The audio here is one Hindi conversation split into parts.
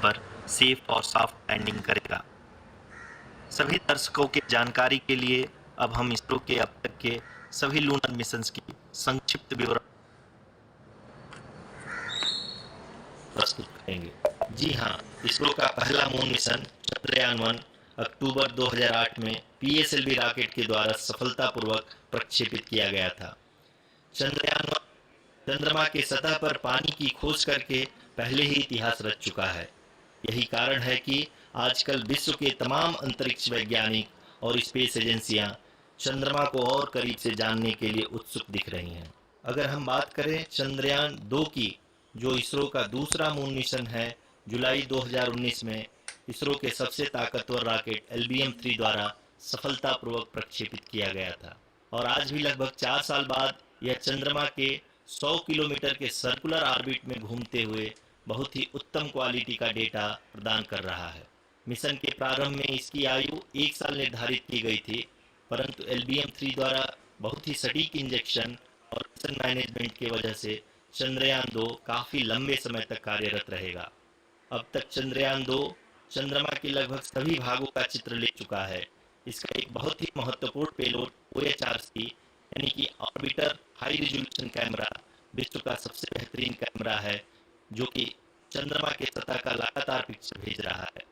पर सेफ और सॉफ्ट लैंडिंग करेगा। सभी दर्शकों के जानकारी के लिए अब हम इसरो के अब तक के सभी लूनर मिशंस की संक्षिप्त विवरण प्रस्तुत करेंगे। जी हाँ, इसरो का पहला मून मिशन चंद्रयान-1 अक्टूबर 2008 में पीएसएलवी रॉकेट के द्वारा सफलतापूर्वक प्रक्षेपित किया गया था। चंद्रयान-1 चंद्रमा के सतह पर पानी की खोज करके पहले ही इतिहास रच चुका है। यही कारण है कि आजकल विश्व के तमाम अंतरिक्ष वैज्ञानिक और स्पेस एजेंसियां चंद्रमा को और करीब से जानने के लिए उत्सुक दिख रही हैं। अगर हम बात करें चंद्रयान 2 की, जो इसरो का दूसरा मून मिशन है, जुलाई 2019 में इसरो के सबसे ताकतवर रॉकेट LBM-3 द्वारा सफलतापूर्वक प्रक्षेपित किया गया था और आज भी लगभग 4 साल बाद यह चंद्रमा के 100 किलोमीटर के सर्कुलर ऑर्बिट में घूमते हुए बहुत ही उत्तम क्वालिटी का डेटा प्रदान कर रहा है। मिशन के प्रारंभ में इसकी आयु 1 साल निर्धारित की गई थी, परंतु LBM-3 द्वारा बहुत ही सटीक इंजेक्शन और मिशन मैनेजमेंट की वजह से चंद्रयान 2 काफ़ी लंबे समय तक कार्यरत रहेगा। अब तक चंद्रयान 2 चंद्रमा के लगभग सभी भागों का चित्र ले चुका है। इसका एक बहुत ही महत्वपूर्ण पेलोड OHRC यानी कि ऑर्बिटर हाई रिजोल्यूशन कैमरा विश्व का सबसे बेहतरीन कैमरा है, जो कि चंद्रमा के सतह का लगातार पिक्चर भेज रहा है।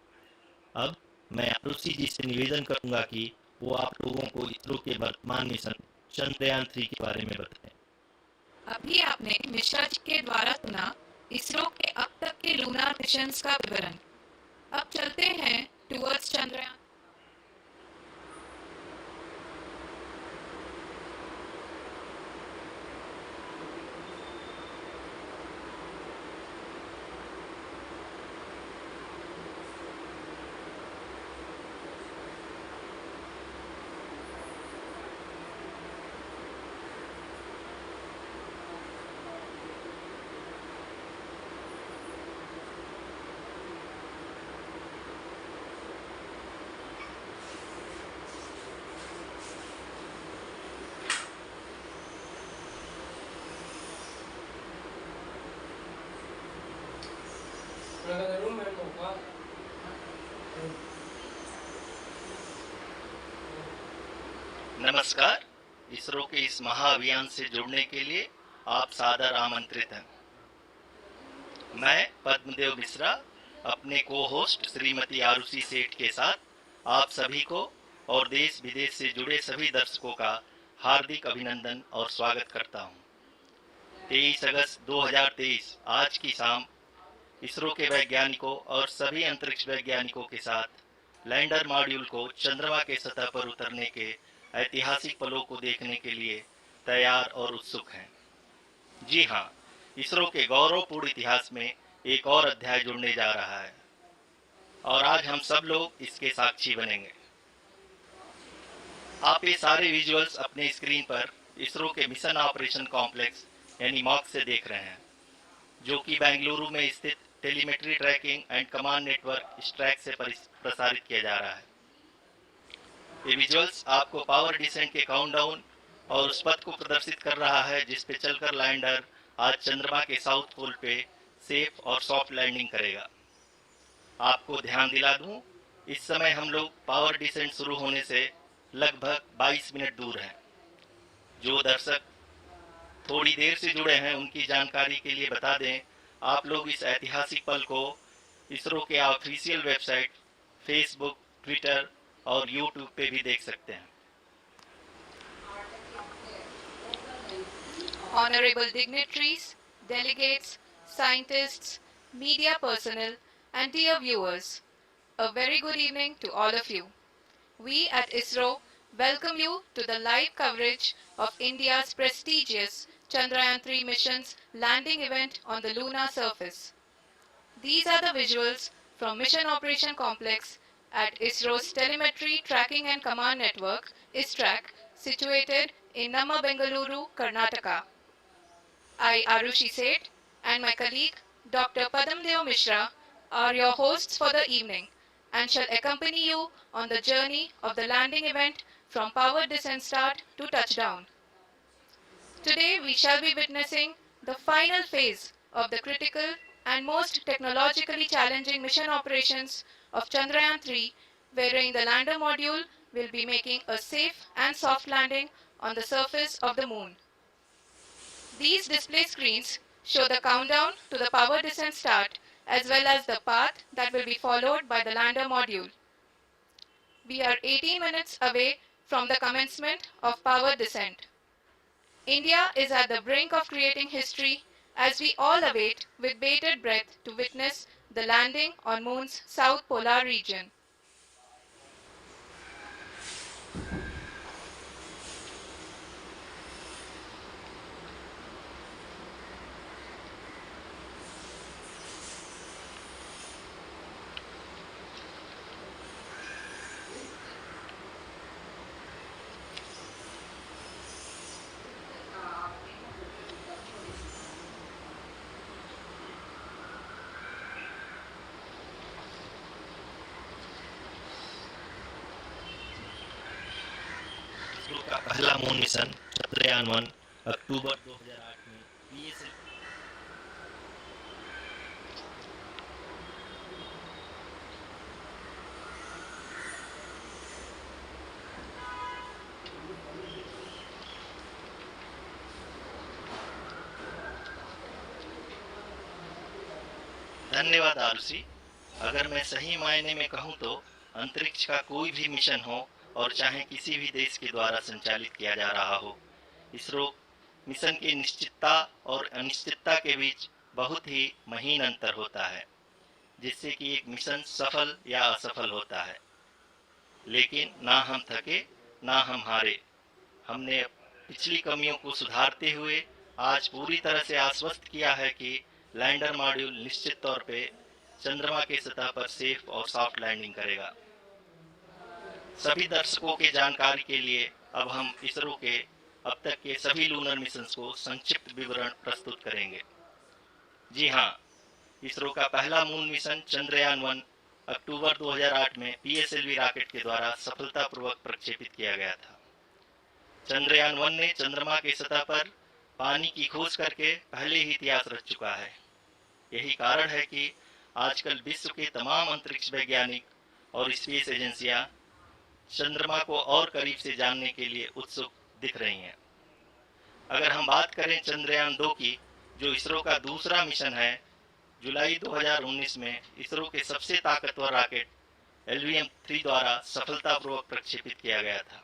अब मैं आरुषि जी से निवेदन करूंगा कि वो आप लोगों को इसरो के वर्तमान मिशन चंद्रयान 3 के बारे में बताएं। अभी आपने मिश्रा जी के द्वारा सुना इसरो के अब तक के लूनार मिशंस का विवरण। अब चलते हैं टुवर्ड्स चंद्रयान। नमस्कार, इसरो के इस महाअभियान से जुड़ने के लिए आप सादर आमंत्रित हैं। मैं पद्मदेव मिश्रा अपने को होस्ट श्रीमती आरुषि सेठ के साथ आप सभी को और देश विदेश से जुड़े सभी दर्शकों का हार्दिक अभिनंदन और स्वागत करता हूं। 23 अगस्त 2023 आज की शाम इसरो के वैज्ञानिकों और सभी अंतरिक्ष वैज्ञानिकों के साथ लैंडर मॉड्यूल को चंद्रमा के सतह पर उतरने के ऐतिहासिक पलों को देखने के लिए तैयार और उत्सुक हैं। जी हाँ, इसरो के गौरवपूर्ण इतिहास में एक और अध्याय जुड़ने जा रहा है और आज हम सब लोग इसके साक्षी बनेंगे। आप ये सारे विजुअल्स अपने स्क्रीन पर इसरो के मिशन ऑपरेशन कॉम्प्लेक्स यानी मॉक से देख रहे हैं, जो कि बेंगलुरु में स्थित telemetry tracking and command network ISTRAC से प्रसारित किया जा रहा है। ये विजुअल्स आपको पावर डिसेंट के काउंटडाउन और उस पथ को प्रदर्शित कर रहा है जिस पे चलकर लैंडर आज चंद्रमा के साउथ पोल पे सेफ और सॉफ्ट लैंडिंग करेगा। आपको ध्यान दिला दूं, इस समय हम लोग पावर डिसेंट शुरू होने से लगभग 22 मिनट दूर हैं। जो दर्शक थोड़ी देर से जुड़े हैं उनकी जानकारी के लिए बता दें, आप लोग इस ऐतिहासिक पल को इसरो के ऑफिशियल वेबसाइट, फेसबुक, ट्विटर और यूट्यूब पे भी देख सकते हैं। Honorable dignitaries, delegates, scientists, media personnel, and dear viewers, a very good evening to all of you. We at ISRO welcome you to the live coverage of India's prestigious Chandrayaan-3 mission's landing event on the lunar surface. These are the visuals from Mission Operation Complex at ISRO's Telemetry Tracking and Command Network, ISTRAC, situated in Namma, Bengaluru, Karnataka. I, Arushi Seth, and my colleague, Dr. Padamdeo Mishra, are your hosts for the evening and shall accompany you on the journey of the landing event from power descent start to touchdown. Today we shall be witnessing the final phase of the critical and most technologically challenging mission operations of Chandrayaan-3, wherein the lander module will be making a safe and soft landing on the surface of the moon. These display screens show the countdown to the power descent start as well as the path that will be followed by the lander module. We are 18 minutes away from the commencement of power descent. India is at the brink of creating history as we all await with bated breath to witness the landing on Moon's south polar region. ISRO का पहला मून मिशन चंद्रयान-1 अक्टूबर 2008 में पीएसएल धन्यवाद आरुषि। अगर मैं सही मायने में कहूँ तो अंतरिक्ष का कोई भी मिशन हो और चाहे किसी भी देश के द्वारा संचालित किया जा रहा हो, इसरो मिशन की निश्चितता और अनिश्चितता के बीच बहुत ही महीन अंतर होता है, जिससे कि एक मिशन सफल या असफल होता है। लेकिन ना हम थके ना हम हारे। हमने पिछली कमियों को सुधारते हुए आज पूरी तरह से आश्वस्त किया है कि लैंडर मॉड्यूल निश्चित तौर पे चंद्रमा के सतह पर सेफ और सॉफ्ट लैंडिंग करेगा। सभी दर्शकों के जानकारी के लिए अब हम इसरो के अब तक के सभी लूनर मिशंस को संक्षिप्त विवरण प्रस्तुत करेंगे। जी हाँ, इसरो का पहला मून मिशन चंद्रयान-1 अक्टूबर 2008 में पीएसएलवी रॉकेट के द्वारा सफलतापूर्वक प्रक्षेपित किया गया था। चंद्रयान-1 ने चंद्रमा की सतह पर पानी की खोज करके पहले ही इतिहास रच चुका है। यही कारण है कि आजकल विश्व के तमाम अंतरिक्ष वैज्ञानिक और स्पेस एजेंसियां चंद्रमा को और करीब से जानने के लिए उत्सुक दिख रही हैं। अगर हम बात करें चंद्रयान-2 की, जो इसरो का दूसरा मिशन है, जुलाई 2019 में इसरो के सबसे ताकतवर रॉकेट LVM-3 द्वारा सफलतापूर्वक प्रक्षेपित किया गया था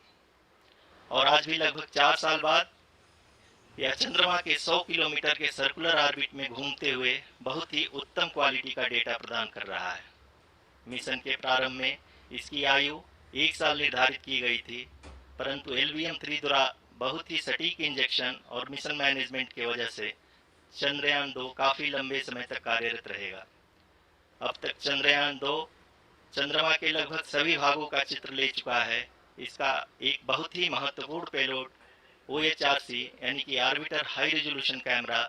और आज भी लगभग 4 साल बाद यह चंद्रमा के 100 किलोमीटर के सर्कुलर ऑर्बिट में घूमते हुए बहुत ही उत्तम क्वालिटी का डेटा प्रदान कर रहा है। मिशन के प्रारंभ में इसकी आयु 1 साल निर्धारित की गई थी, परंतु LVM-3 द्वारा बहुत ही सटीक इंजेक्शन और मिशन मैनेजमेंट की वजह से चंद्रयान-2 काफ़ी लंबे समय तक कार्यरत रहेगा। अब तक चंद्रयान-2 चंद्रमा के लगभग सभी भागों का चित्र ले चुका है। इसका एक बहुत ही महत्वपूर्ण पेलोड OHRC यानी कि ऑर्बिटर हाई रेजोल्यूशन कैमरा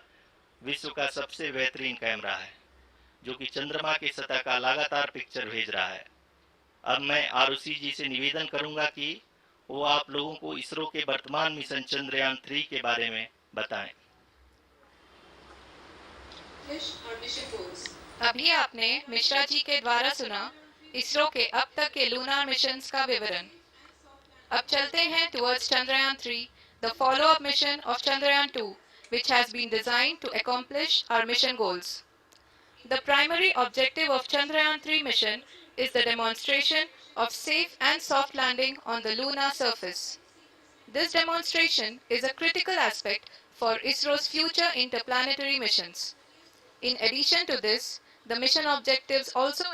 विश्व का सबसे बेहतरीन कैमरा है, जो कि चंद्रमा की सतह का लगातार पिक्चर भेज रहा है। अब मैं आरुषि जी से निवेदन करूंगा कि वो आप लोगों को इसरो के वर्तमान मिशन चंद्रयान-3 के बारे में बताएं। अभी आपने मिश्रा जी के द्वारा सुना इसरो के अब तक के लूनार मिशंस का विवरण। अब चलते हैं towards Chandrayaan-3, the follow-up mission of Chandrayaan-2, which has been designed to accomplish our mission goals. The primary objective of Chandrayaan-3 mission is the demonstration of safe and soft landing on the lunar surface. This demonstration is a critical aspect for ISRO's future interplanetary missions. In addition to this, the mission objectives also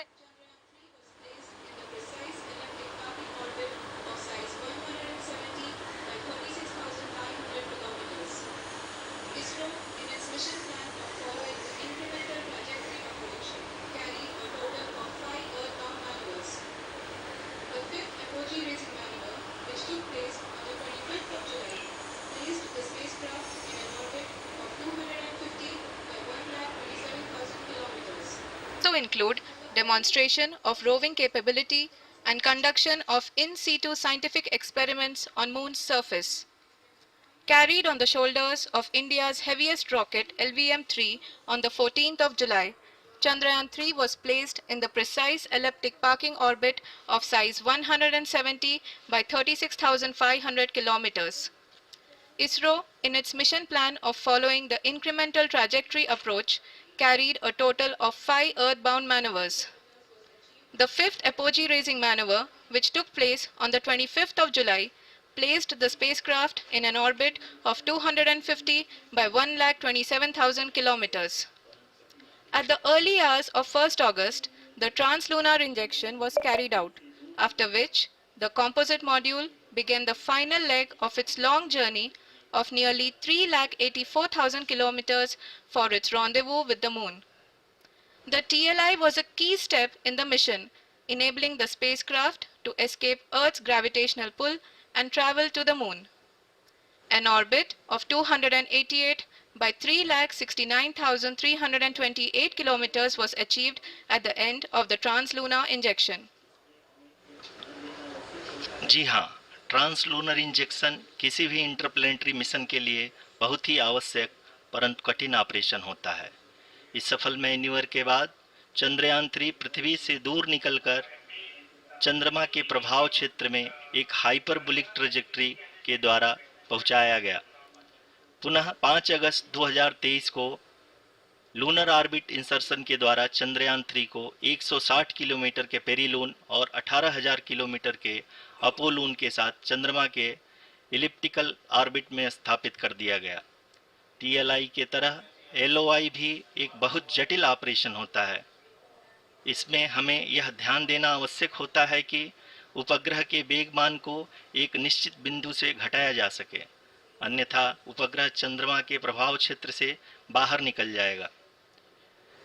include demonstration of roving capability and conduction of in situ scientific experiments on Moon's surface. Carried on the shoulders of India's heaviest rocket LVM-3 on the 14th of July, Chandrayaan-3 was placed in the precise elliptic parking orbit of size 170 by 36,500 kilometers. ISRO, in its mission plan of following the incremental trajectory approach, carried a total of 5 earthbound maneuvers. The fifth apogee raising maneuver, which took place on the 25th of July, placed the spacecraft in an orbit of 250 by 1,27,000 kilometers. At the early hours of 1st August, the translunar injection was carried out, after which the composite module began the final leg of its long journey of nearly 3,84,000 kilometers for its rendezvous with the Moon. The TLI was a key step in the mission, enabling the spacecraft to escape Earth's gravitational pull and travel to the Moon. An orbit of 288 by 3,69,328 kilometers was achieved at the end of the translunar injection. जी हाँ, ट्रांसलूनर इंजेक्शन किसी भी इंटरप्लेनेटरी मिशन के लिए बहुत ही आवश्यक परंतु कठिन ऑपरेशन होता है। इस सफल मैन्यूवर के बाद चंद्रयान 3 पृथ्वी से दूर निकलकर चंद्रमा के प्रभाव क्षेत्र में एक हाइपरबोलिक ट्रैजेक्टरी के द्वारा पहुंचाया गया। पुनः 5 अगस्त 2023 को लूनर ऑर्बिट इंसर्शन के द्वारा चंद्रयान 3 को 160 किलोमीटर के पेरीलून और 18,000 किलोमीटर के अपोलून के साथ चंद्रमा के इलिप्टिकल ऑर्बिट में स्थापित कर दिया गया। टीएलआई के तरह एलओआई भी एक बहुत जटिल ऑपरेशन होता है। इसमें हमें यह ध्यान देना आवश्यक होता है कि उपग्रह के वेगमान को एक निश्चित बिंदु से घटाया जा सके, अन्यथा उपग्रह चंद्रमा के प्रभाव क्षेत्र से बाहर निकल जाएगा।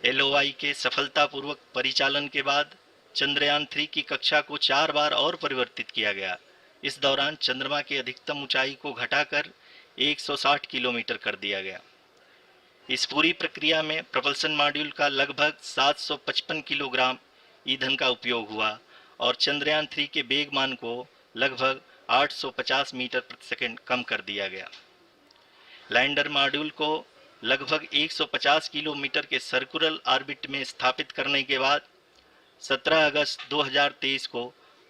एलओआई के सफलतापूर्वक परिचालन के बाद चंद्रयान 3 की कक्षा को 4 बार और परिवर्तित किया गया। इस दौरान चंद्रमा की अधिकतम ऊंचाई को घटाकर 160 किलोमीटर कर दिया गया। इस पूरी प्रक्रिया में प्रपल्सन मॉड्यूल का लगभग 755 किलोग्राम ईंधन का उपयोग हुआ और चंद्रयान 3 के वेगमान को लगभग 850 मीटर प्रति सेकंड कम कर दिया गया। लैंडर मॉड्यूल को लगभग 150 किलोमीटर के सर्कुलर ऑर्बिट में स्थापित करने के बाद 17 अगस्त 2023 को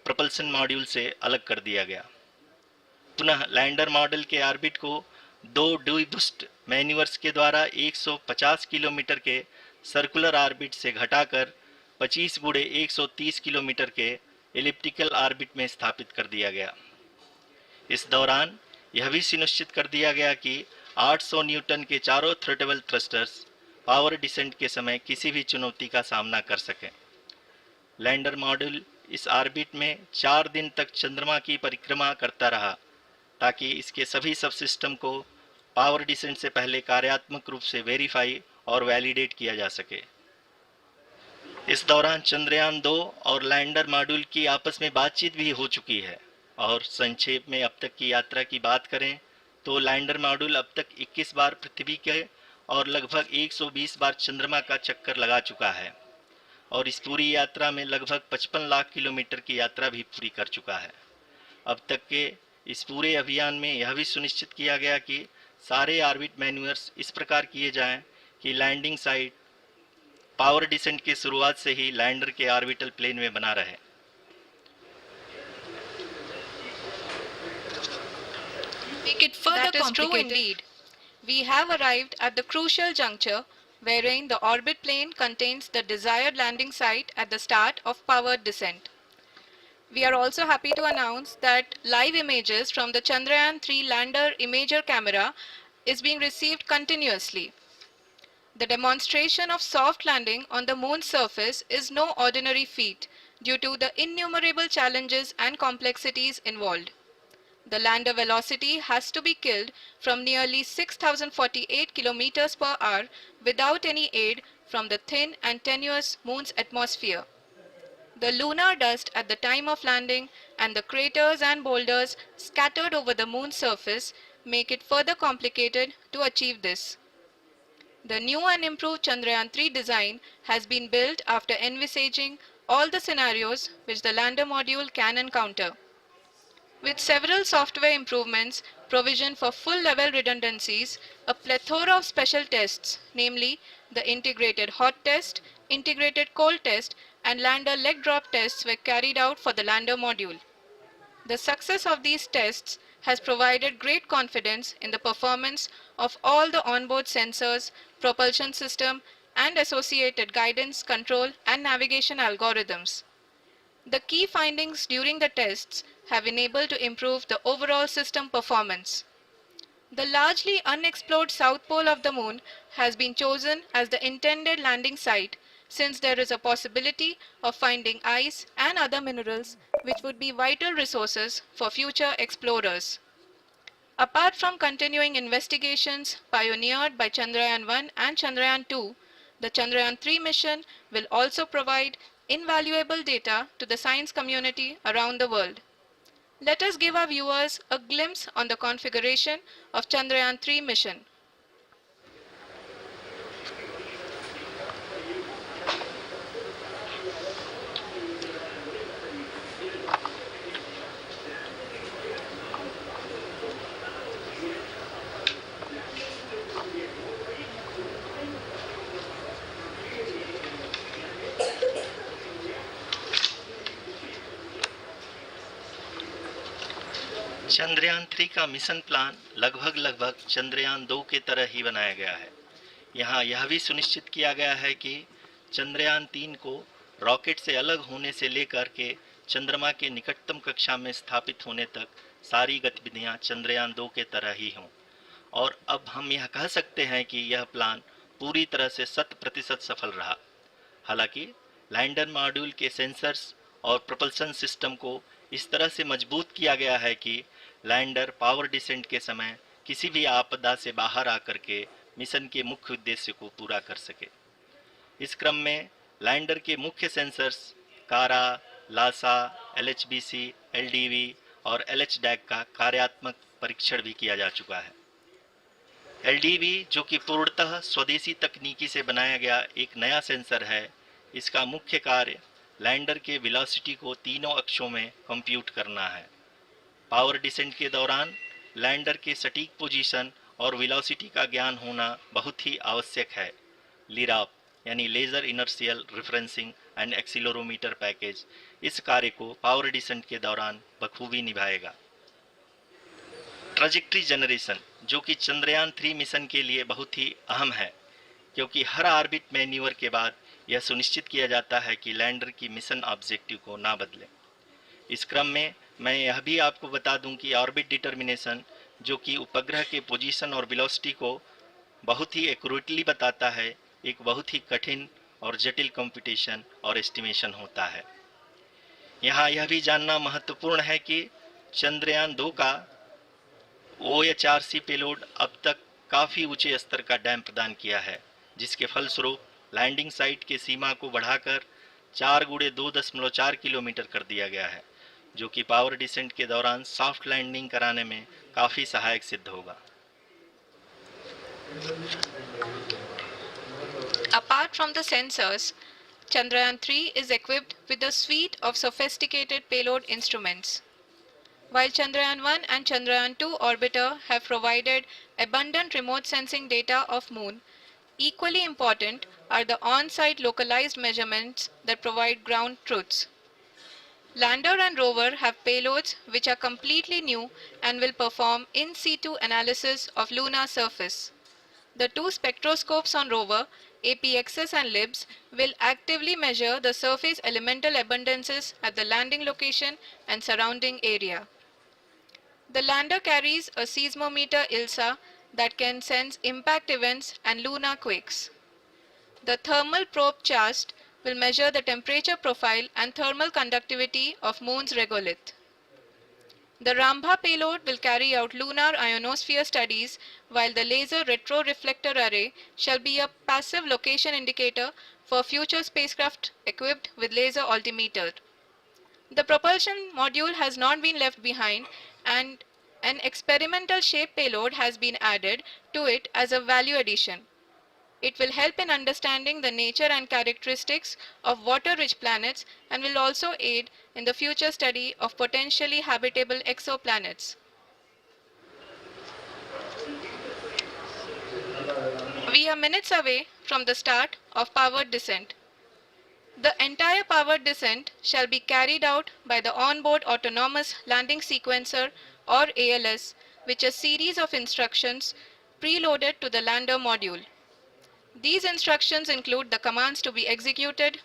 प्रपल्सन मॉड्यूल से अलग कर दिया गया। पुनः लैंडर मॉडल के ऑर्बिट को 2 डीबूस्ट मैन्यूवर्स के द्वारा 150 किलोमीटर के सर्कुलर ऑर्बिट से घटाकर 25 गुणे 130 किलोमीटर के एलिप्टिकल ऑर्बिट में स्थापित कर दिया गया। इस दौरान यह भी सुनिश्चित कर दिया गया कि 800 न्यूटन के चारों थ्रोटेबल थ्रस्टर्स पावर डिसेंट के समय किसी भी चुनौती का सामना कर सकें। लैंडर मॉड्यूल इस ऑर्बिट में 4 दिन तक चंद्रमा की परिक्रमा करता रहा ताकि इसके सभी सब सिस्टम को पावर डिसेंट से पहले कार्यात्मक रूप से वेरीफाई और वैलिडेट किया जा सके। इस दौरान चंद्रयान 2 और लैंडर मॉड्यूल की आपस में बातचीत भी हो चुकी है। और संक्षेप में अब तक की यात्रा की बात करें तो लैंडर मॉड्यूल अब तक 21 बार पृथ्वी के और लगभग 120 बार चंद्रमा का चक्कर लगा चुका है और इस पूरी यात्रा में लगभग 55 लाख किलोमीटर की यात्रा भी पूरी कर चुका है। अब तक के इस पूरे अभियान में यह भी सुनिश्चित किया गया कि सारे ऑर्बिट मैन्यूवर्स इस प्रकार किए जाएं कि लैंडिंग साइट पावर डिसेंट की शुरुआत से ही लैंडर के ऑर्बिटल प्लेन में बना रहे। Make it further that is true indeed. We have arrived at the crucial juncture wherein the orbit plane contains the desired landing site at the start of powered descent. We are also happy to announce that live images from the Chandrayaan-3 lander imager camera is being received continuously. The demonstration of soft landing on the moon's surface is no ordinary feat due to the innumerable challenges and complexities involved. The lander velocity has to be killed from nearly 6,048 kilometers per hour without any aid from the thin and tenuous moon's atmosphere. The lunar dust at the time of landing and the craters and boulders scattered over the moon's surface make it further complicated to achieve this. The new and improved Chandrayaan-3 design has been built after envisaging all the scenarios which the lander module can encounter. With several software improvements, provision for full-level redundancies, a plethora of special tests, namely the integrated hot test, integrated cold test, and lander leg drop tests were carried out for the lander module. The success of these tests has provided great confidence in the performance of all the onboard sensors, propulsion system, and associated guidance, control, and navigation algorithms. The key findings during the tests have enabled to improve the overall system performance. The largely unexplored south pole of the moon has been chosen as the intended landing site since there is a possibility of finding ice and other minerals which would be vital resources for future explorers. Apart from continuing investigations pioneered by Chandrayaan-1 and Chandrayaan-2, the Chandrayaan-3 mission will also provide invaluable data to the science community around the world. Let us give our viewers a glimpse on the configuration of Chandrayaan-3 mission. Chandrayaan 3 का मिशन प्लान लगभग चंद्रयान 2 के तरह ही बनाया गया है। यहाँ यह भी सुनिश्चित किया गया है कि चंद्रयान 3 को रॉकेट से अलग होने से लेकर के चंद्रमा के निकटतम कक्षा में स्थापित होने तक सारी गतिविधियाँ चंद्रयान 2 के तरह ही हों। और अब हम यह कह सकते हैं कि यह प्लान पूरी तरह से 100% सफल रहा। हालांकि लैंडर मॉड्यूल के सेंसर्स और प्रोपल्शन सिस्टम को इस तरह से मजबूत किया गया है कि लैंडर पावर डिसेंट के समय किसी भी आपदा से बाहर आकर के मिशन के मुख्य उद्देश्य को पूरा कर सके। इस क्रम में लैंडर के मुख्य सेंसर्स कारा, लासा, LHBC, LDV और LHDAC का कार्यात्मक परीक्षण भी किया जा चुका है। LDV जो कि पूर्णतः स्वदेशी तकनीकी से बनाया गया एक नया सेंसर है, इसका मुख्य कार्य लैंडर के वेलोसिटी को तीनों अक्षों में कंप्यूट करना है। पावर डिसेंट के दौरान लैंडर के सटीक पोजीशन और वेलोसिटी का ज्ञान होना बहुत ही आवश्यक है। लिराप यानी laser inertial referencing and accelerometer package इस कार्य को पावर डिसेंट के दौरान बखूबी निभाएगा। ट्रैजेक्टरी जनरेशन जो कि चंद्रयान 3 मिशन के लिए बहुत ही अहम है, क्योंकि हर ऑर्बिट मैन्यूवर के बाद यह सुनिश्चित किया जाता है कि लैंडर की मिशन ऑब्जेक्टिव को ना बदले। इस क्रम में मैं यह भी आपको बता दूं कि ऑर्बिट डिटर्मिनेशन जो कि उपग्रह के पोजीशन और वेलोसिटी को बहुत ही एक्यूरेटली बताता है, एक बहुत ही कठिन और जटिल कंप्यूटेशन और एस्टिमेशन होता है। यहाँ यह भी जानना महत्वपूर्ण है कि चंद्रयान 2 का OHRC पेलोड अब तक काफ़ी ऊंचे स्तर का डैम प्रदान किया है, जिसके फलस्वरूप लैंडिंग साइट के सीमा को बढ़ाकर 4x2.4 किलोमीटर कर दिया गया है, जो कि पावर डिसेंट के दौरान सॉफ्ट लैंडिंग कराने में काफ़ी सहायक सिद्ध होगा। Apart from the sensors, Chandrayaan-3 is equipped with a suite of sophisticated payload instruments. While Chandrayaan-1 and Chandrayaan-2 orbiter have provided abundant remote sensing data of Moon, equally important are the on-site localized measurements that provide ground truths. Lander and rover have payloads which are completely new and will perform in situ analysis of lunar surface. The two spectroscopes on rover, APXS and LIBS, will actively measure the surface elemental abundances at the landing location and surrounding area. The lander carries a seismometer ILSA that can sense impact events and lunar quakes. The thermal probe CHAST will measure the temperature profile and thermal conductivity of Moon's regolith. The Rambha payload will carry out lunar ionosphere studies, while the laser retroreflector array shall be a passive location indicator for future spacecraft equipped with laser altimeter. The propulsion module has not been left behind, and an experimental shape payload has been added to it as a value addition. It will help in understanding the nature and characteristics of water-rich planets and will also aid in the future study of potentially habitable exoplanets. We are minutes away from the start of powered descent. The entire powered descent shall be carried out by the onboard autonomous landing sequencer or ALS, which is a series of instructions preloaded to the lander module. These instructions include the commands to be executed,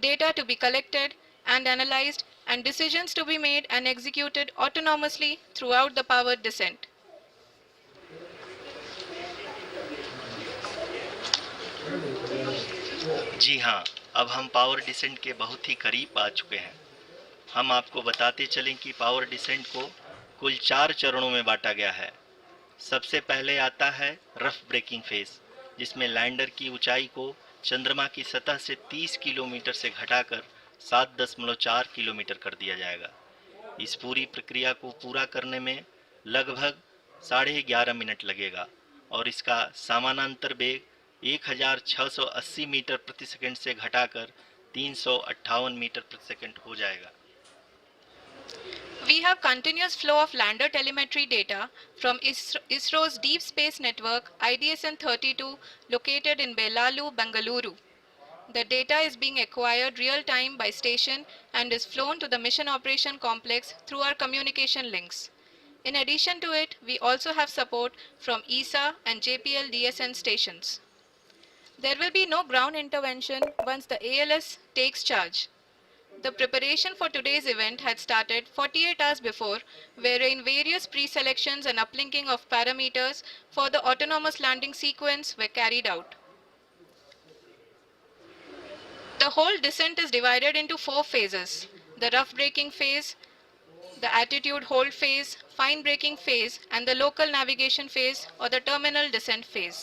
data to be collected and analyzed, and decisions to be made and executed autonomously throughout the powered descent. जी हाँ, अब हम पावर डिसेंट के बहुत ही करीब आ चुके हैं। हम आपको बताते चलें कि पावर डिसेंट को कुल 4 चरणों में बांटा गया है। सबसे पहले आता है रफ ब्रेकिंग फेज, जिसमें लैंडर की ऊंचाई को चंद्रमा की सतह से 30 किलोमीटर से घटाकर 7.4 किलोमीटर कर दिया जाएगा। इस पूरी प्रक्रिया को पूरा करने में लगभग 11.5 मिनट लगेगा और इसका समानांतर वेग 1680 मीटर प्रति सेकंड से घटाकर 358 मीटर प्रति सेकंड हो जाएगा। We have continuous flow of lander telemetry data from ISRO's Deep Space Network IDSN-32 located in Belalu, Bengaluru. The data is being acquired real-time by station and is flown to the Mission Operation Complex through our communication links. In addition to it, we also have support from ESA and JPL DSN stations. There will be no ground intervention once the ALS takes charge. The preparation for today's event had started 48 hours before, wherein various pre-selections and uplinking of parameters for the autonomous landing sequence were carried out. The whole descent is divided into 4 phases: the rough braking phase, the attitude hold phase, fine braking phase, and the local navigation phase or the terminal descent phase.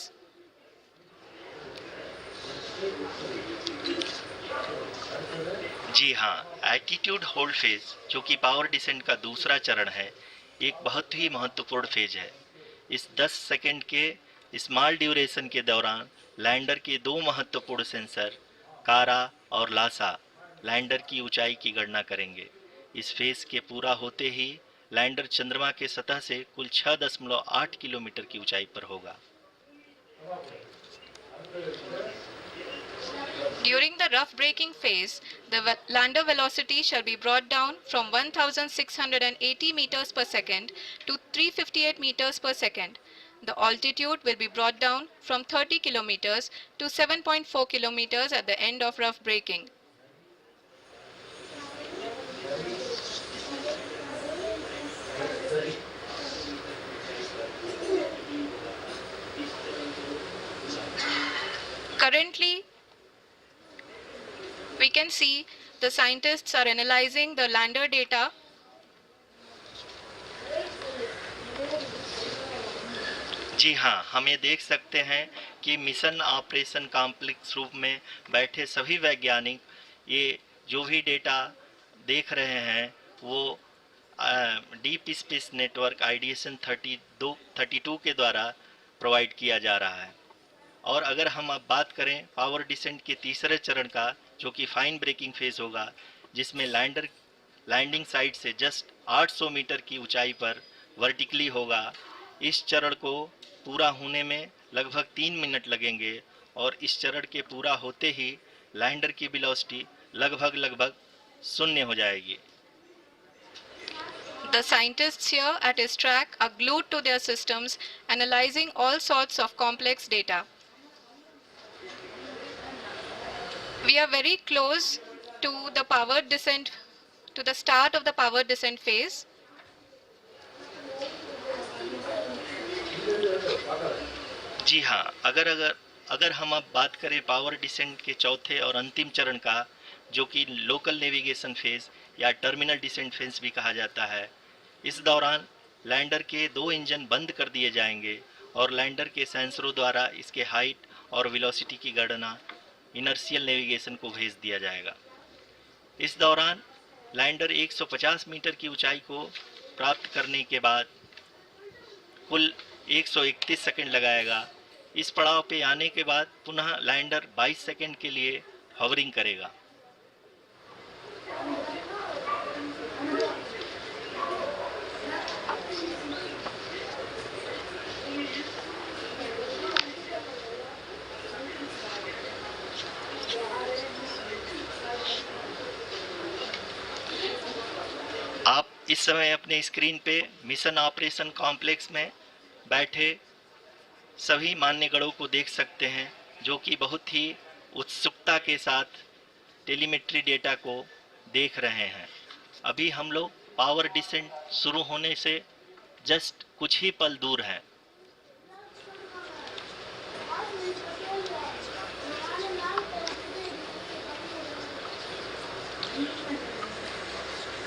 जी हाँ, एटीट्यूड होल्ड फेज, जो कि पावर डिसेंट का दूसरा चरण है, एक बहुत ही महत्वपूर्ण फेज है। इस 10 सेकंड के स्मॉल ड्यूरेशन के दौरान लैंडर के 2 महत्वपूर्ण सेंसर कारा और लासा लैंडर की ऊंचाई की गणना करेंगे। इस फेज के पूरा होते ही लैंडर चंद्रमा के सतह से कुल 6.8 किलोमीटर की ऊंचाई पर होगा। During the rough braking phase, the lander velocity shall be brought down from 1680 meters per second to 358 meters per second. The altitude will be brought down from 30 kilometers to 7.4 kilometers at the end of rough braking. Currently, we can see the scientists are analyzing the lander data. जी हाँ, हम ये देख सकते हैं कि मिशन ऑपरेशन कॉम्प्लेक्स रूप में बैठे सभी वैज्ञानिक ये जो भी डेटा देख रहे हैं वो डीप स्पेस नेटवर्क IDSN 32 के द्वारा प्रोवाइड किया जा रहा है। और अगर हम अब बात करें पावर डिसेंट के तीसरे चरण का, जो कि फाइन ब्रेकिंग फेज होगा, जिसमें लैंडर लैंडिंग साइट से जस्ट 800 मीटर की ऊंचाई पर वर्टिकली होगा। इस चरण को पूरा होने में लगभग 3 मिनट लगेंगे और इस चरण के पूरा होते ही लैंडर की वेलोसिटी लगभग 0 हो जाएगी। The scientists here at ISTRAC are glued to their systems, analyzing all sorts of complex data. We are very close to the powered descent, to the start of the powered descent phase. जी हाँ, अगर हम अब बात करें पावर डिसेंट के चौथे और अंतिम चरण का, जो कि लोकल नेविगेशन फेज या टर्मिनल डिसेंट फेज भी कहा जाता है, इस दौरान लैंडर के 2 इंजन बंद कर दिए जाएंगे और लैंडर के सेंसरों द्वारा इसके हाइट और वेलोसिटी की गणना इनर्शियल नेविगेशन को भेज दिया जाएगा। इस दौरान लैंडर 150 मीटर की ऊंचाई को प्राप्त करने के बाद कुल 131 सेकंड लगाएगा। इस पड़ाव पे आने के बाद पुनः लैंडर 22 सेकंड के लिए हॉवरिंग करेगा। इस समय अपने स्क्रीन पे मिशन ऑपरेशन कॉम्प्लेक्स में बैठे सभी मान्यगणों को देख सकते हैं, जो कि बहुत ही उत्सुकता के साथ टेलीमेट्री डेटा को देख रहे हैं। अभी हम लोग पावर डिसेंट शुरू होने से जस्ट कुछ ही पल दूर हैं।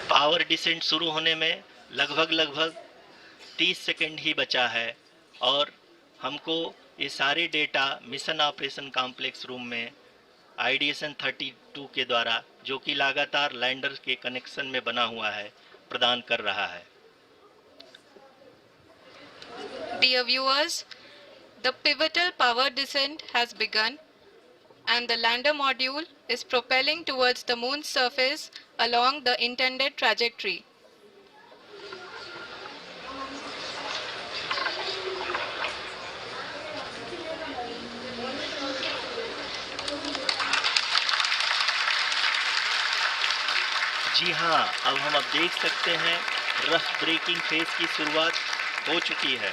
पावर डिसेंट शुरू होने में लगभग 30 सेकंड ही बचा है और हमको ये सारे data mission operation complex room में आईडीएसएन 32 के द्वारा, जो कि लगातार लैंडर के कनेक्शन में बना हुआ है, प्रदान कर रहा है। Dear viewers, the pivotal power descent has begun and the lander module is propelling towards the moon's surface along the intended trajectory. जी हाँ, अब हम देख सकते हैं रफ ब्रेकिंग फेज की शुरुआत हो चुकी है।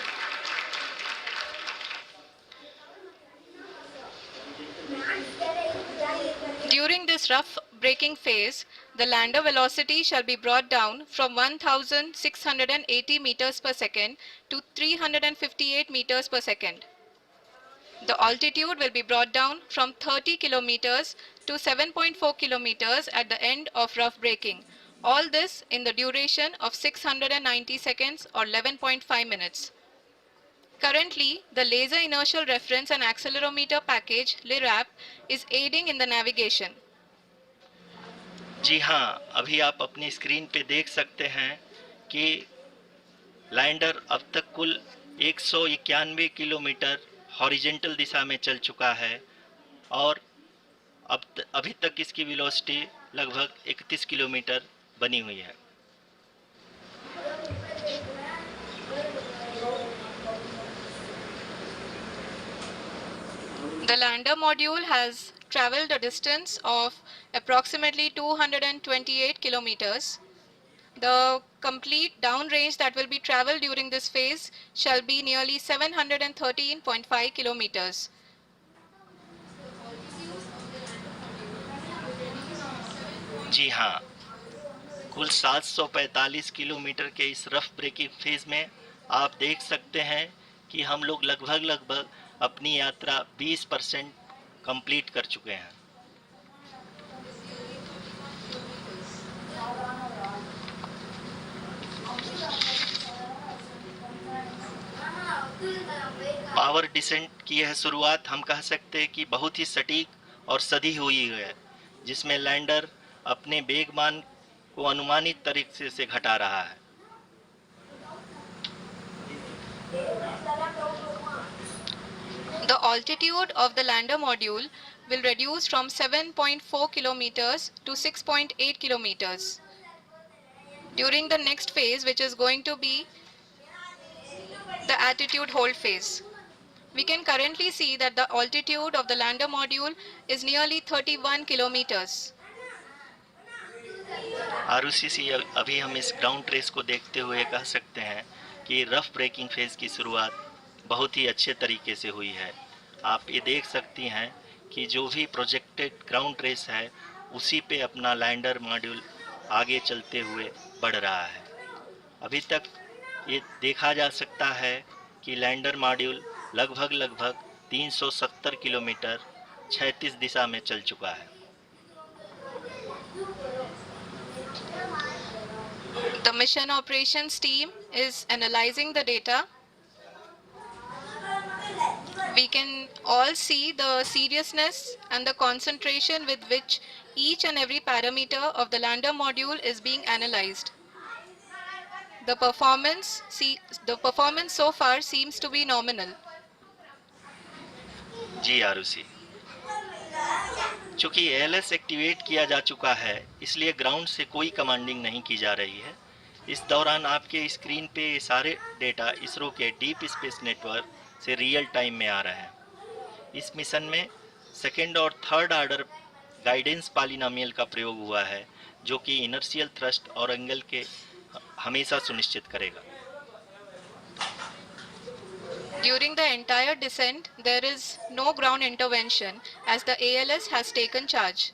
During this rough braking phase, the lander velocity shall be brought down from 1680 meters per second to 358 meters per second. The altitude will be brought down from 30 kilometers to 7.4 kilometers at the end of rough braking. All this in the duration of 690 seconds or 11.5 minutes. Currently, the Laser Inertial Reference and Accelerometer package (LIRAP) is aiding in the navigation. जी हाँ, अभी आप अपनी स्क्रीन पे देख सकते हैं कि लैंडर अब तक कुल 191 किलोमीटर हॉरिजेंटल दिशा में चल चुका है और अभी तक इसकी वेलोसिटी लगभग 31 किलोमीटर बनी हुई है। The lander module has traveled a distance of approximately 228 kilometers. The complete downrange that will be traveled during this phase shall be nearly 713.5 kilometers. जी हाँ, कुल 745 किलोमीटर के इस रफ ब्रेकिंग फेज में आप देख सकते हैं कि हम लोग लगभग अपनी यात्रा 20% कंप्लीट कर चुके हैं। पावर डिसेंट की यह शुरुआत हम कह सकते हैं कि बहुत ही सटीक और सधी हुई है, जिसमें लैंडर अपने वेगमान को अनुमानित तरीके से घटा रहा है। The altitude of the lander module will reduce from 7.4 kilometers to 6.8 kilometers. During the next phase, which is going to be the attitude hold phase. We can currently see that the altitude of the lander module is nearly 31 kilometers. Arushi, अभी हम इस ग्राउंड ट्रेस को देखते हुए कह सकते हैं कि रफ ब्रेकिंग फेज की शुरुआत बहुत ही अच्छे तरीके से हुई है। आप ये देख सकती हैं कि जो भी प्रोजेक्टेड ग्राउंड ट्रेस है, उसी पे अपना लैंडर मॉड्यूल आगे चलते हुए बढ़ रहा है। अभी तक ये देखा जा सकता है कि लैंडर मॉड्यूल लगभग 370 किलोमीटर 36 दिशा में चल चुका है। The mission operations team is analyzing the data. We can all see the seriousness and the concentration with which each and every parameter of the lander module is being analyzed. The performance so far seems to be nominal. जी आरुषि, चूँकि ALS एक्टिवेट किया जा चुका है, इसलिए ग्राउंड से कोई कमांडिंग नहीं की जा रही है। इस दौरान आपके स्क्रीन पे ये सारे डेटा इसरो के डीप स्पेस नेटवर्क से रियल टाइम में आ रहे हैं। इस मिशन में सेकेंड और थर्ड ऑर्डर गाइडेंस पॉलिनोमियल का प्रयोग हुआ है, जो कि इनर्शियल थ्रस्ट और एंगल के हमेशा सुनिश्चित करेगा। During the entire descent, there is no ground intervention as the ALS has taken charge.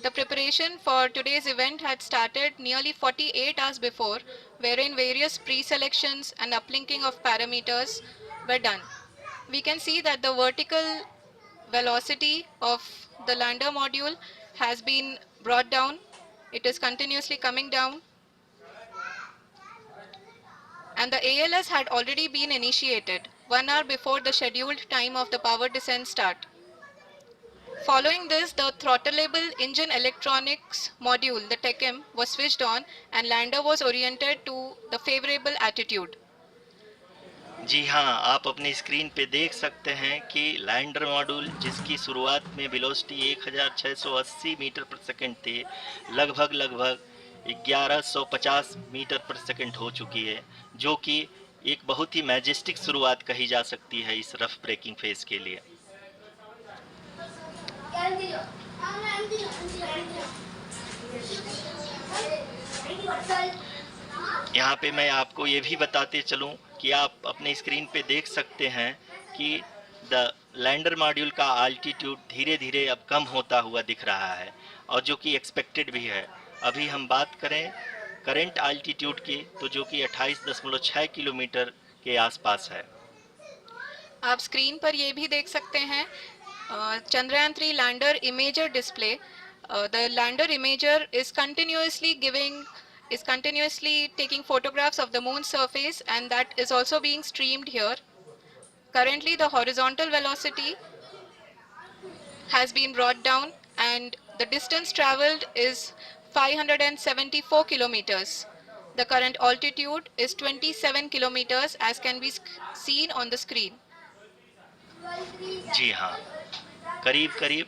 The preparation for today's event had started nearly 48 hours before, wherein various pre-selections and uplinking of parameters were done. We can see that the vertical velocity of the lander module has been brought down. It is continuously coming down. And the ALS had already been initiated 1 hour before the scheduled time of the power descent start. Following this, the throttleable engine electronics module, the TECM, was switched on and lander was oriented to the favorable attitude. जी हाँ, आप अपनी स्क्रीन पे देख सकते हैं कि लैंडर मॉड्यूल जिसकी शुरुआत में वेलोसिटी 1680 मीटर पर सेकंड थी, लगभग 1150 मीटर पर सेकंड हो चुकी है, जो कि एक बहुत ही मैजेस्टिक शुरुआत कही जा सकती है इस रफ ब्रेकिंग फेज के लिए। यहाँ पे मैं आपको ये भी बताते चलूँ कि आप अपने स्क्रीन पे देख सकते हैं कि द लैंडर मॉड्यूल का अल्टीट्यूड धीरे धीरे अब कम होता हुआ दिख रहा है, और जो कि एक्सपेक्टेड भी है। अभी हम बात करें करंट अल्टीट्यूड की, तो जो कि 28.6 किलोमीटर के आसपास है। आप स्क्रीन पर ये भी देख सकते हैं Chandrayaan 3 lander imager display. The lander imager is continuously taking photographs of the moon's surface, and that is also being streamed here. Currently the horizontal velocity has been brought down and the distance traveled is 574 kilometers. The current altitude is 27 kilometers as can be seen on the screen. जी हाँ, करीब करीब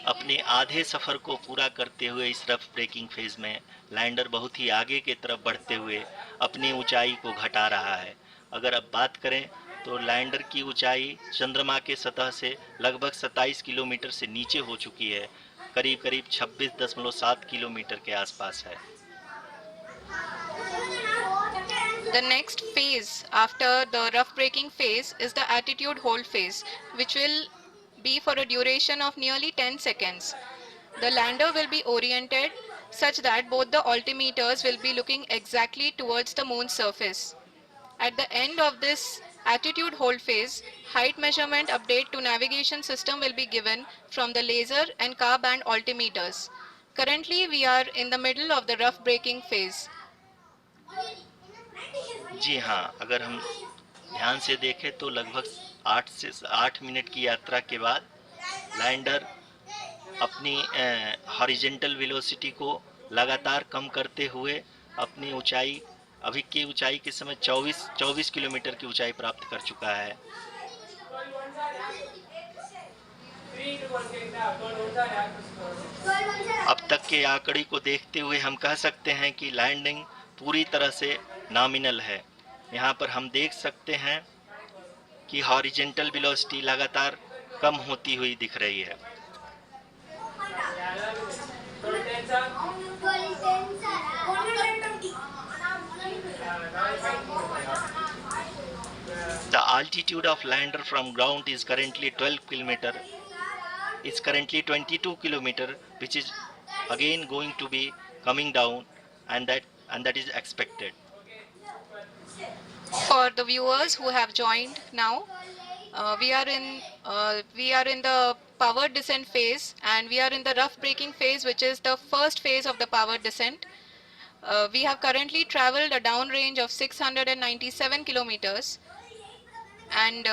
अपने आधे सफ़र को पूरा करते हुए इस रफ ब्रेकिंग फेज में लैंडर बहुत ही आगे की तरफ बढ़ते हुए अपनी ऊंचाई को घटा रहा है। अगर अब बात करें तो लैंडर की ऊंचाई चंद्रमा के सतह से लगभग 27 किलोमीटर से नीचे हो चुकी है, करीब करीब 26.7 किलोमीटर के आसपास है। The next phase after the rough braking phase is the attitude hold phase, which will be for a duration of nearly 10 seconds. The lander will be oriented such that both the altimeters will be looking exactly towards the moon's surface. At the end of this attitude hold phase, height measurement update to navigation system will be given from the laser and car band altimeters. Currently, we are in the middle of the rough braking phase. जी हाँ, अगर हम ध्यान से देखें तो लगभग 8 मिनट की यात्रा के बाद लैंडर अपनी हॉरिजॉन्टल वेलोसिटी को लगातार कम करते हुए अपनी ऊंचाई, अभी की ऊंचाई के समय 24 किलोमीटर की ऊंचाई प्राप्त कर चुका है। अब तक के आंकड़े को देखते हुए हम कह सकते हैं कि लैंडिंग पूरी तरह से नॉमिनल है। यहाँ पर हम देख सकते हैं कि हॉरिजॉन्टल वेलोसिटी लगातार कम होती हुई दिख रही है। The altitude of lander from ground is currently 22 kilometer, which is again going to be coming down, and that is expected. For the viewers who have joined now, we are in the power descent phase, and we are in the rough braking phase, which is the first phase of the power descent. We have currently traveled a downrange of 697 kilometers, and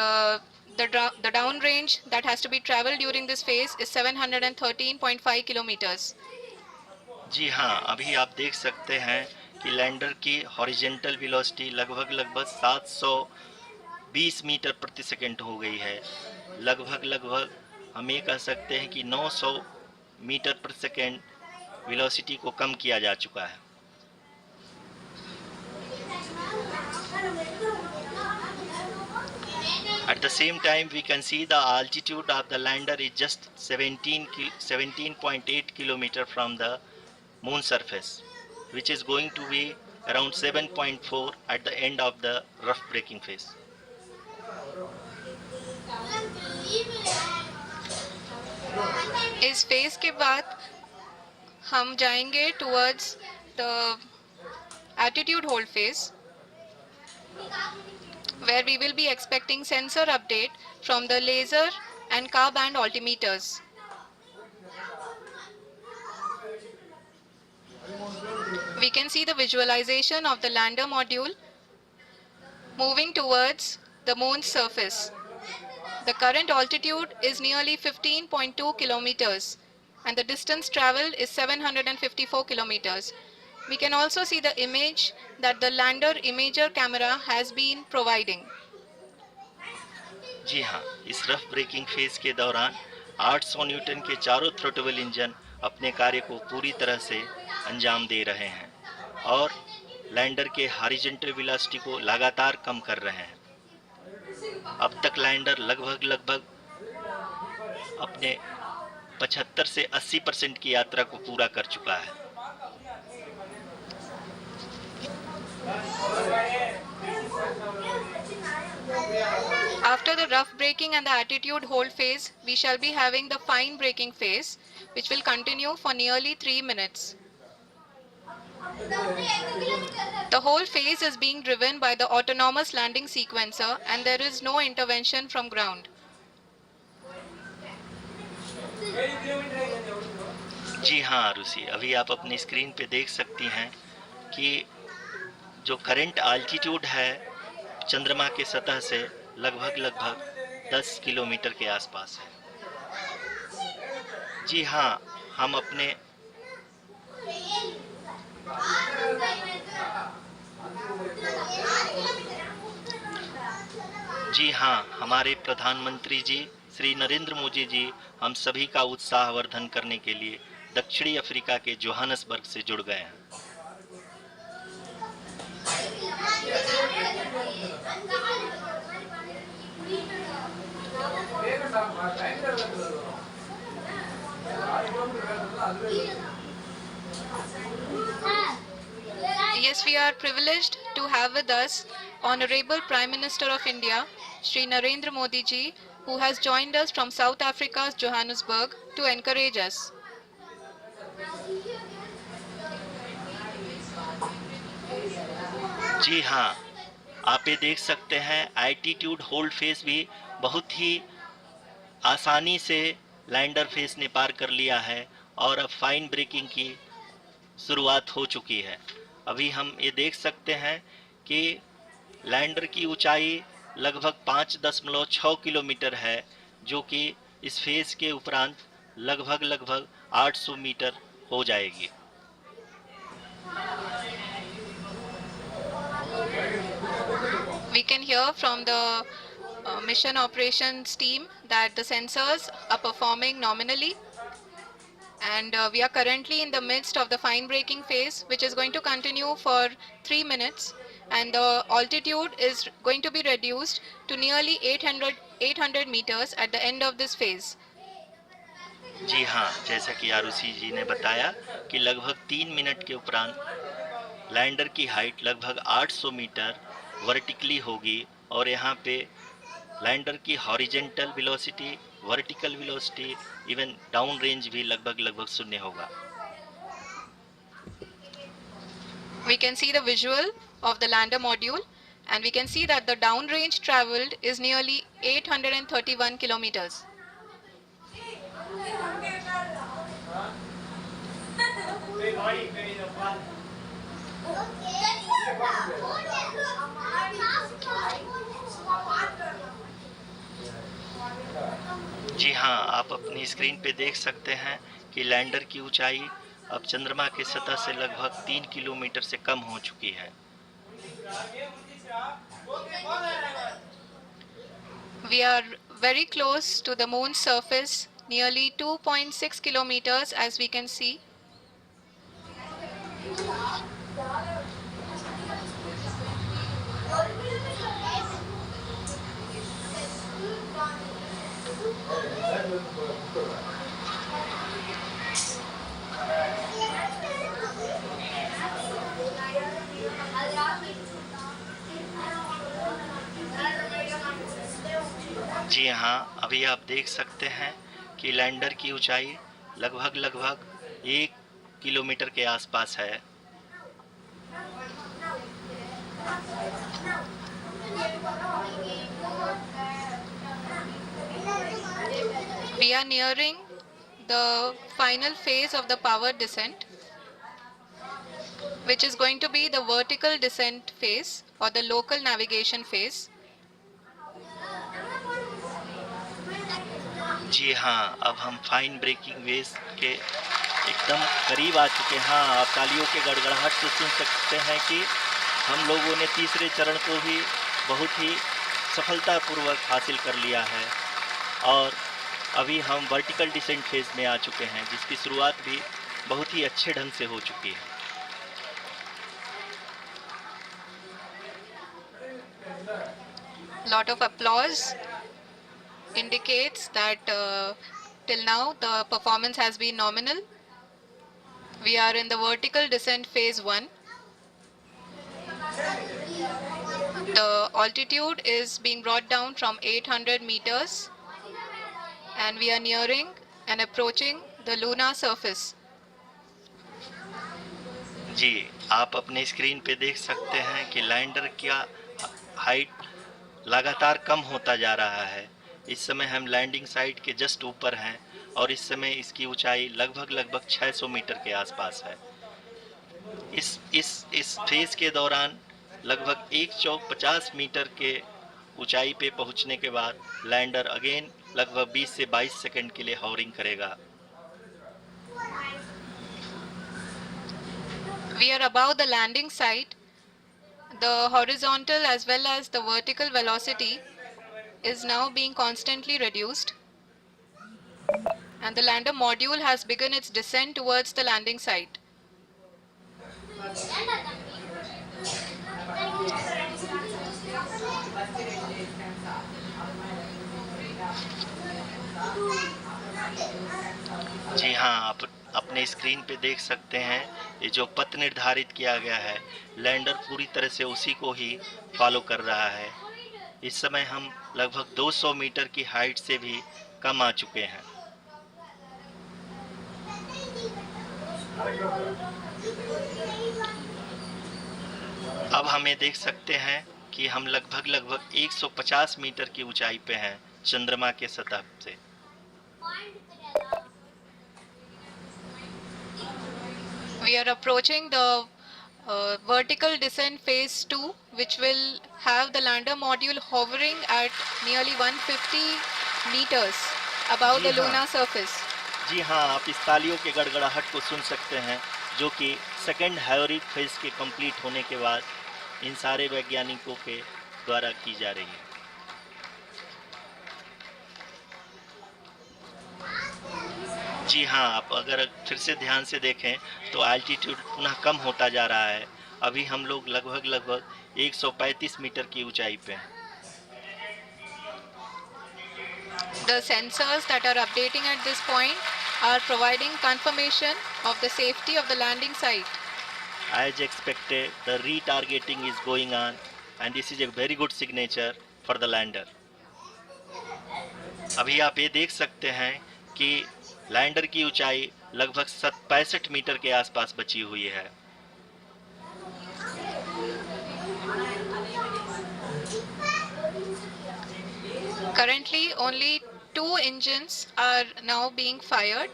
the downrange that has to be traveled during this phase is 713.5 kilometers. जी हाँ, अभी आप देख सकते हैं कि लैंडर की हॉरिजॉन्टल वेलोसिटी लगभग 720 मीटर प्रति सेकंड हो गई है। लगभग हम ये कह सकते हैं कि 900 मीटर प्रति सेकंड वेलोसिटी को कम किया जा चुका है। At the same time, we can see the altitude of the lander is just 17.8 kilometer from the moon surface, which is going to be around 7.4 at the end of the rough braking phase. इस फेज के बाद हम जाएंगे towards the attitude hold phase, where we will be expecting sensor update from the laser and car band altimeters. We can see the visualization of the lander module moving towards the moon's surface. The current altitude is nearly 15.2 kilometers and the distance traveled is 754 kilometers. We can also see the image that the lander imager camera has been providing. जी हाँ, इस रफ ब्रेकिंग फेज के दौरान 800 न्यूटन के चारों थ्रोटल इंजन अपने कार्य को पूरी तरह से अंजाम दे रहे हैं और लैंडर के हॉरिजॉन्टल वेलोसिटी को लगातार कम कर रहे हैं। अब तक लैंडर लगभग अपने 75 से 80% की यात्रा को पूरा कर चुका है। After the rough braking and the attitude hold phase, we shall be having the fine braking phase, which will continue for nearly 3 minutes. The whole phase is being driven by the autonomous landing sequencer and there is no intervention from ground. जी हाँ आरुषि, अभी आप अपनी स्क्रीन पे देख सकती हैं कि जो करंट आल्टीट्यूड है चंद्रमा के सतह से लगभग 10 किलोमीटर के आसपास है। जी हाँ, हम अपने जी हाँ, हमारे प्रधानमंत्री जी श्री नरेंद्र मोदी जी हम सभी का उत्साहवर्धन करने के लिए दक्षिणी अफ्रीका के जोहानसबर्ग से जुड़ गए हैं। Yes, we are privileged to have with us Honorable Prime Minister of India, Shri Narendra Modi ji, who has joined us from South Africa's Johannesburg to encourage us. जी हाँ, आप ये देख सकते हैं एल्टीट्यूड होल्ड फेज भी बहुत ही आसानी से लैंडर फेज ने पार कर लिया है और अब फाइन ब्रेकिंग की शुरुआत हो चुकी है। अभी हम ये देख सकते हैं कि लैंडर की ऊंचाई लगभग 5.6 किलोमीटर है, जो कि इस फेज के उपरांत लगभग 800 मीटर हो जाएगी। We can hear from the mission operations team that the sensors are performing nominally, and we are currently in the midst of the fine braking phase, which is going to continue for 3 minutes, and the altitude is going to be reduced to nearly 800 meters at the end of this phase. जी हाँ, जैसा कि आरुषि जी ने बताया कि लगभग 3 मिनट के उपरांत लैंडर की हाइट लगभग 800 मीटर वर्टिकली होगी और यहाँ पे लैंडर की horizontal velocity, vertical velocity, even down range भी लगभग शून्य होगा। We can see the visual of the lander module and we can see that the down range traveled is nearly 831 kilometers. जी हाँ, आप अपनी स्क्रीन पे देख सकते हैं कि लैंडर की ऊंचाई अब चंद्रमा के सतह से लगभग 3 किलोमीटर से कम हो चुकी है। We are very close to the moon's surface, nearly 2.6 kilometers as we can see. जी हाँ, अभी आप देख सकते हैं कि लैंडर की ऊंचाई लगभग 1 किलोमीटर के आसपास है। We are nearing the final phase of the power descent, which is going to be the vertical descent phase or the local navigation phase. जी हाँ, अब हम फाइन ब्रेकिंग वेव्स के एकदम करीब आ चुके हैं। हाँ, आप तालियों के गड़गड़ाहट से सुन सकते हैं कि हम लोगों ने तीसरे चरण को भी बहुत ही सफलतापूर्वक हासिल कर लिया है और अभी हम वर्टिकल डिसेंट फेज में आ चुके हैं, जिसकी शुरुआत भी बहुत ही अच्छे ढंग से हो चुकी है। Lot of applause indicates that till now the performance has been nominal. We are in the vertical descent phase 1. The altitude is being brought down from 800 meters and we are nearing and approaching the lunar surface. जी, आप अपने स्क्रीन पे देख सकते हैं कि लैंडर का हाइट लगातार कम होता जा रहा है। इस समय हम लैंडिंग साइट के जस्ट ऊपर हैं और इस समय इसकी ऊंचाई लगभग 600 मीटर के आसपास है। इस फेज के दौरान लगभग 150 मीटर के ऊंचाई पे पहुंचने के बाद लैंडर अगेन लगभग 20 से 22 सेकंड के लिए हॉवरिंग करेगा। We are above the landing site. The horizontal as well as the vertical velocity is now being constantly reduced. And the lander module has begun its descent towards the landing site. जी हाँ, आप अपने स्क्रीन पे देख सकते हैं ये जो पथ निर्धारित किया गया है, लैंडर पूरी तरह से उसी को ही फॉलो कर रहा है। इस समय हम लगभग 200 मीटर की हाइट से भी कम आ चुके हैं। अब हमें देख सकते हैं कि हम लगभग 150 मीटर की ऊंचाई पे हैं चंद्रमा के सतह से। We are approaching the vertical descent phase 2, which will have the lander module hovering at nearly 150 meters above the lunar surface. जी हाँ, आप इस तालियों के गड़गड़ाहट को सुन सकते हैं, जो कि सेकेंड हायोरिक फेज के कंप्लीट होने के बाद इन सारे वैज्ञानिकों के द्वारा की जा रही है। जी हाँ, आप अगर फिर से ध्यान से देखें तो एल्टीट्यूड पुनः कम होता जा रहा है। अभी हम लोग लगभग 135 मीटर की ऊंचाई पे हैं। The sensors that are updating at this point are providing confirmation of the safety of the landing site. As expected, the retargeting is going on and this is a very good signature for the lander. अभी आप ये देख सकते हैं कि लैंडर की ऊंचाई लगभग 65 मीटर के आसपास बची हुई है। Currently, only 2 engines are now being fired,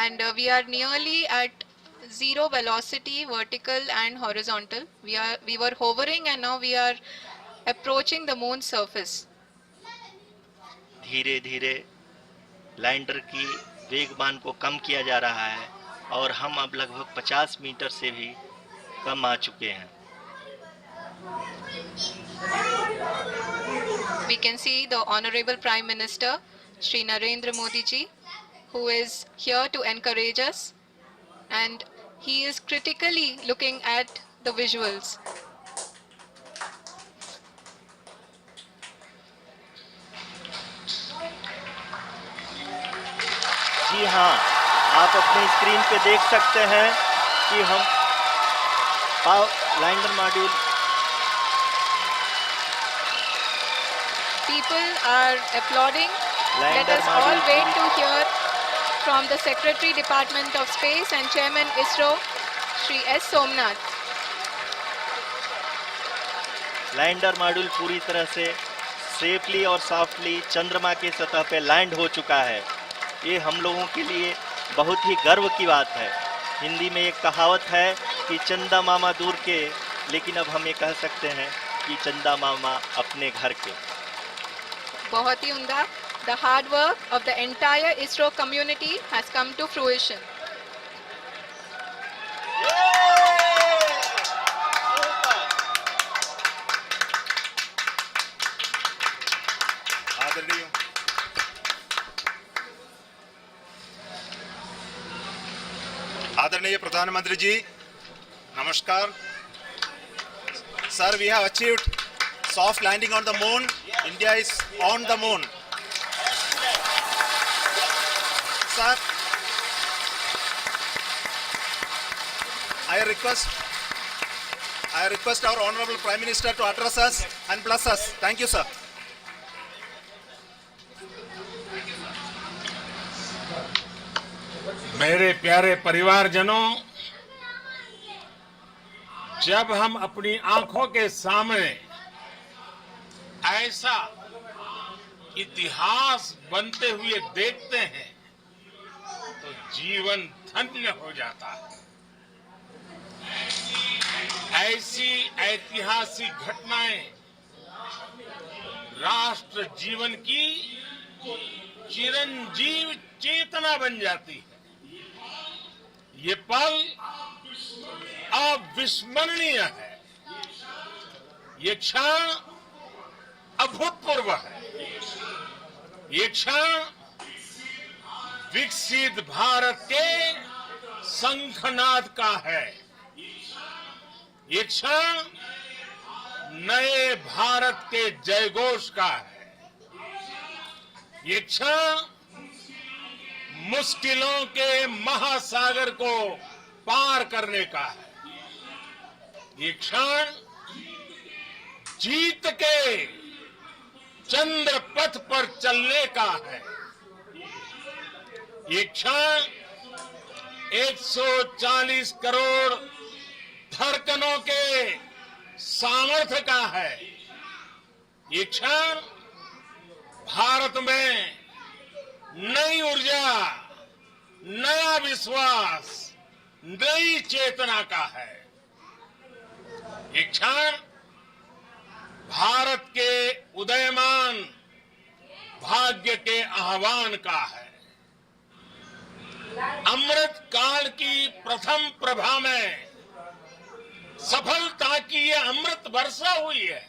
and we are nearly at zero velocity, vertical and horizontal. We were hovering, and now we are approaching the moon's surface. धीरे धीरे लैंडर की वेगमान को कम किया जा रहा है और हम अब लगभग 50 मीटर से भी कम आ चुके हैं। We can see the Honorable Prime Minister, Shri Narendra Modi ji, who is here to encourage us, and he is critically looking at the visuals. जी हाँ, आप अपने स्क्रीन पे देख सकते हैं कि हम lander module People are applauding. Let Lander us all module wait to hear from the Secretary Department of Space and Chairman ISRO, Shri S. Somnath. Lander module पूरी तरह से सेफली और सॉफ्टली चंद्रमा के सतह पे लैंड हो चुका है। ये हम लोगों के लिए बहुत ही गर्व की बात है। हिंदी में एक कहावत है कि चंदा मामा दूर के, लेकिन अब हम ये कह सकते हैं कि चंदा मामा अपने घर के। बहुत ही उम्दा. The hard work of the entire ISRO community has come to fruition. आदरणीय आदरणीय प्रधानमंत्री जी, नमस्कार sir. We have achieved soft landing on the moon. India is on the moon. Sir, I request our honorable Prime Minister to address us and bless us. Thank you, sir. मेरे प्यारे परिवारजनों, जब हम अपनी आंखों के सामने ऐसा इतिहास बनते हुए देखते हैं तो जीवन धन्य हो जाता है। ऐसी ऐतिहासिक घटनाएं राष्ट्र जीवन की चिरंजीव चेतना बन जाती है। ये पल अविस्मरणीय है। ये क्षण अभूतपूर्व है। ये क्षण विकसित भारत के शंखनाद का है। ये क्षण नए भारत के जयघोष का है। ये क्षण मुश्किलों के महासागर को पार करने का है। ये क्षण जीत के चंद्र पथ पर चलने का है। ये क्षण 140 करोड़ धड़कनों के सामर्थ्य का है। ये क्षण भारत में नई ऊर्जा, नया विश्वास, नई चेतना का है। ये क्षण भारत के उदयमान भाग्य के आह्वान का है। अमृत काल की प्रथम प्रभा में सफलता की ये अमृत वर्षा हुई है।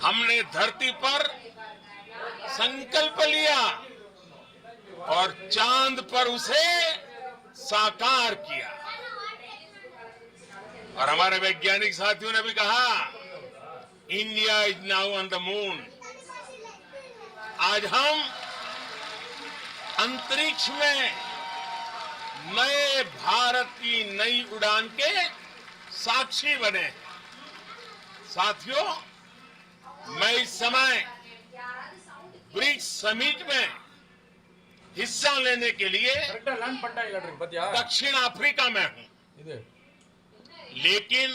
हमने धरती पर संकल्प लिया और चांद पर उसे साकार किया। और हमारे वैज्ञानिक साथियों ने भी कहा, India is now on the moon. आज हम अंतरिक्ष में नए भारत की नई उड़ान के साक्षी बने हैं। साथियों, मैं इस समय ब्रिक्स समिट में हिस्सा लेने के लिए दक्षिण अफ्रीका में हूं, लेकिन